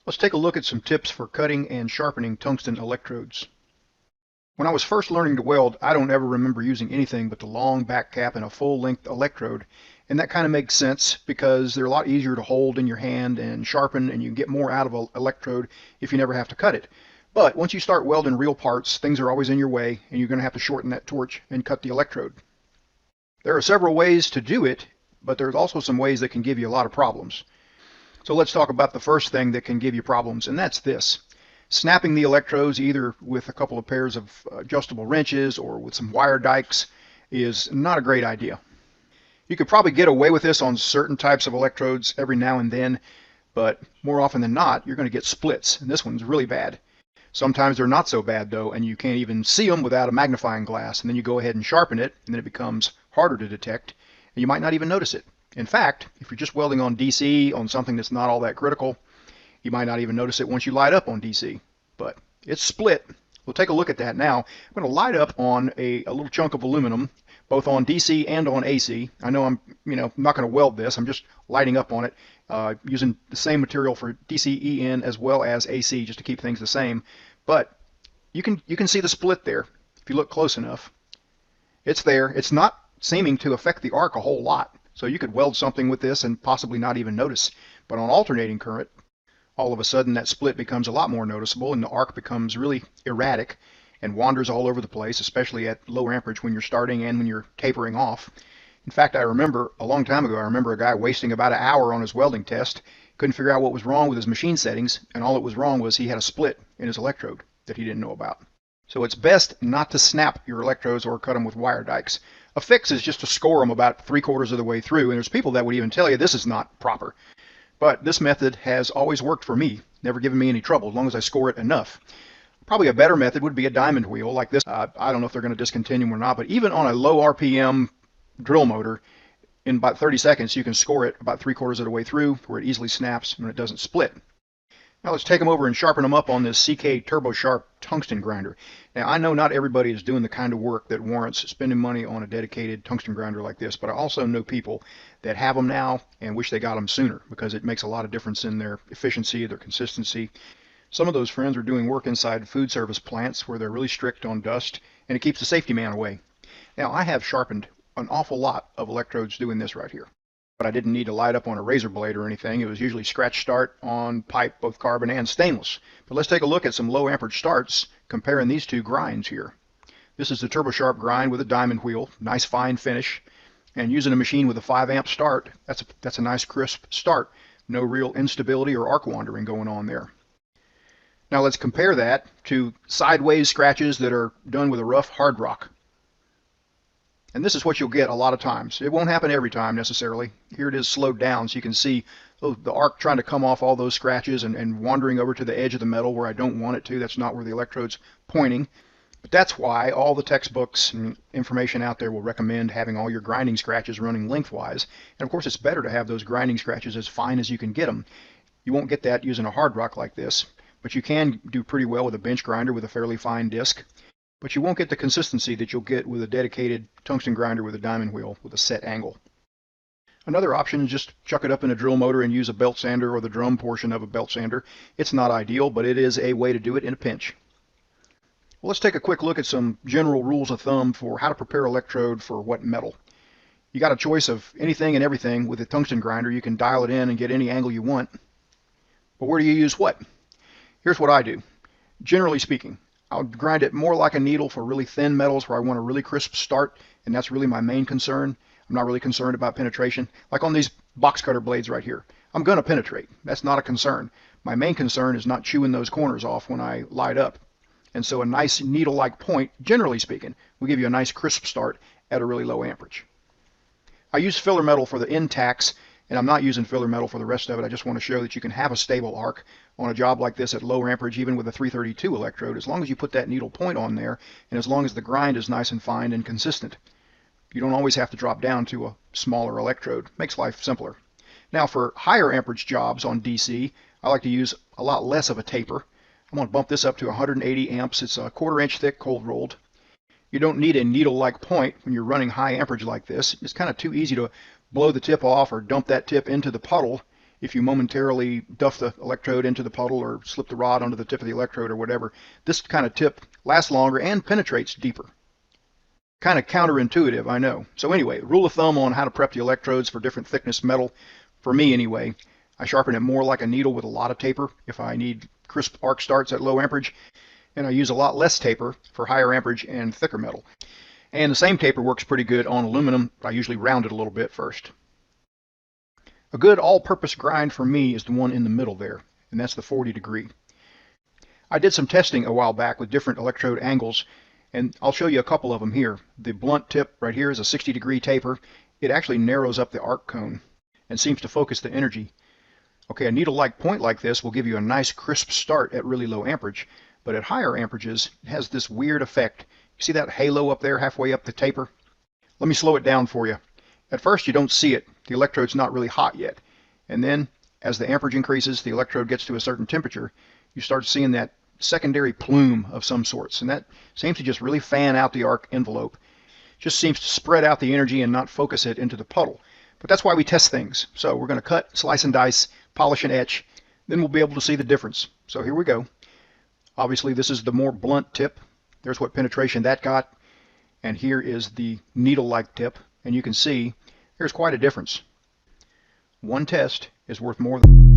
Let's take a look at some tips for cutting and sharpening tungsten electrodes. When I was first learning to weld, I don't ever remember using anything but the long back cap and a full-length electrode. And that kind of makes sense because they're a lot easier to hold in your hand and sharpen, and you can get more out of an electrode if you never have to cut it. But once you start welding real parts, things are always in your way, and you're going to have to shorten that torch and cut the electrode. There are several ways to do it, but there's also some ways that can give you a lot of problems. So let's talk about the first thing that can give you problems, and that's this. Snapping the electrodes either with a couple of pairs of adjustable wrenches or with some wire dikes is not a great idea. You could probably get away with this on certain types of electrodes every now and then, but more often than not, you're going to get splits, and this one's really bad. Sometimes they're not so bad, though, and you can't even see them without a magnifying glass, and then you go ahead and sharpen it, and then it becomes harder to detect, and you might not even notice it. In fact, if you're just welding on DC on something that's not all that critical, you might not even notice it once you light up on DC. But it's split. We'll take a look at that now. I'm going to light up on a little chunk of aluminum, both on DC and on AC. I know I'm not going to weld this. I'm just lighting up on it, using the same material for DCEN as well as AC just to keep things the same. But you can see the split there if you look close enough. It's there. It's not seeming to affect the arc a whole lot. So you could weld something with this and possibly not even notice. But on alternating current, all of a sudden that split becomes a lot more noticeable and the arc becomes really erratic and wanders all over the place, especially at low amperage when you're starting and when you're tapering off. In fact, I remember a long time ago, I remember a guy wasting about an hour on his welding test, couldn't figure out what was wrong with his machine settings, and all that was wrong was he had a split in his electrode that he didn't know about. So it's best not to snap your electrodes or cut them with wire dikes. A fix is just to score them about 3/4 of the way through, and there's people that would even tell you this is not proper. But this method has always worked for me, never given me any trouble as long as I score it enough. Probably a better method would be a diamond wheel like this. I don't know if they're going to discontinue them or not, but even on a low RPM drill motor, in about 30 seconds you can score it about 3/4 of the way through where it easily snaps and it doesn't split. Now let's take them over and sharpen them up on this CK Turbo Sharp tungsten grinder. Now I know not everybody is doing the kind of work that warrants spending money on a dedicated tungsten grinder like this, but I also know people that have them now and wish they got them sooner because it makes a lot of difference in their efficiency, their consistency. Some of those friends are doing work inside food service plants where they're really strict on dust, and it keeps the safety man away. Now I have sharpened an awful lot of electrodes doing this right here. But I didn't need to light up on a razor blade or anything. It was usually scratch start on pipe, both carbon and stainless. But let's take a look at some low amperage starts comparing these two grinds here. This is the Turbo Sharp grind with a diamond wheel, nice fine finish. And using a machine with a 5 amp start, that's a nice crisp start. No real instability or arc wandering going on there. Now let's compare that to sideways scratches that are done with a rough hard rock. And this is what you'll get a lot of times. It won't happen every time necessarily. Here it is slowed down so you can see the arc trying to come off all those scratches and wandering over to the edge of the metal where I don't want it to. That's not where the electrode's pointing. But that's why all the textbooks and information out there will recommend having all your grinding scratches running lengthwise. And of course it's better to have those grinding scratches as fine as you can get them. You won't get that using a hard rock like this, but you can do pretty well with a bench grinder with a fairly fine disc. But you won't get the consistency that you'll get with a dedicated tungsten grinder with a diamond wheel with a set angle. Another option is just chuck it up in a drill motor and use a belt sander or the drum portion of a belt sander. It's not ideal, but it is a way to do it in a pinch. Well, let's take a quick look at some general rules of thumb for how to prepare electrode for what metal. You got a choice of anything and everything with a tungsten grinder. You can dial it in and get any angle you want. But where do you use what? Here's what I do. Generally speaking, I'll grind it more like a needle for really thin metals where I want a really crisp start, and that's really my main concern. I'm not really concerned about penetration. Like on these box cutter blades right here, I'm going to penetrate. That's not a concern. My main concern is not chewing those corners off when I light up. And so a nice needle-like point, generally speaking, will give you a nice crisp start at a really low amperage. I use filler metal for the end tacks, and I'm not using filler metal for the rest of it. I just want to show that you can have a stable arc on a job like this at low amperage, even with a 332 electrode, as long as you put that needle point on there, and as long as the grind is nice and fine and consistent. You don't always have to drop down to a smaller electrode. Makes life simpler. Now for higher amperage jobs on DC, I like to use a lot less of a taper. I'm going to bump this up to 180 amps. It's a 1/4 inch thick, cold rolled. You don't need a needle-like point when you're running high amperage like this. It's kind of too easy to blow the tip off or dump that tip into the puddle if you momentarily duff the electrode into the puddle or slip the rod onto the tip of the electrode or whatever. This kind of tip lasts longer and penetrates deeper. Kind of counterintuitive, I know. So anyway, rule of thumb on how to prep the electrodes for different thickness metal, for me anyway, I sharpen it more like a needle with a lot of taper if I need crisp arc starts at low amperage, and I use a lot less taper for higher amperage and thicker metal. And the same taper works pretty good on aluminum. I usually round it a little bit first. A good all-purpose grind for me is the one in the middle there, and that's the 40 degree. I did some testing a while back with different electrode angles, and I'll show you a couple of them here. The blunt tip right here is a 60 degree taper. It actually narrows up the arc cone and seems to focus the energy. Okay, a needle-like point like this will give you a nice crisp start at really low amperage, but at higher amperages it has this weird effect. You see that halo up there halfway up the taper? Let me slow it down for you. At first you don't see it. The electrode's not really hot yet. And then as the amperage increases, the electrode gets to a certain temperature, you start seeing that secondary plume of some sorts, and that seems to just really fan out the arc envelope. Just seems to spread out the energy and not focus it into the puddle. But that's why we test things. So we're going to cut, slice and dice, polish and etch, then we'll be able to see the difference. So here we go. Obviously this is the more blunt tip. There's what penetration that got, and here is the needle-like tip, and you can see there's quite a difference. One test is worth more than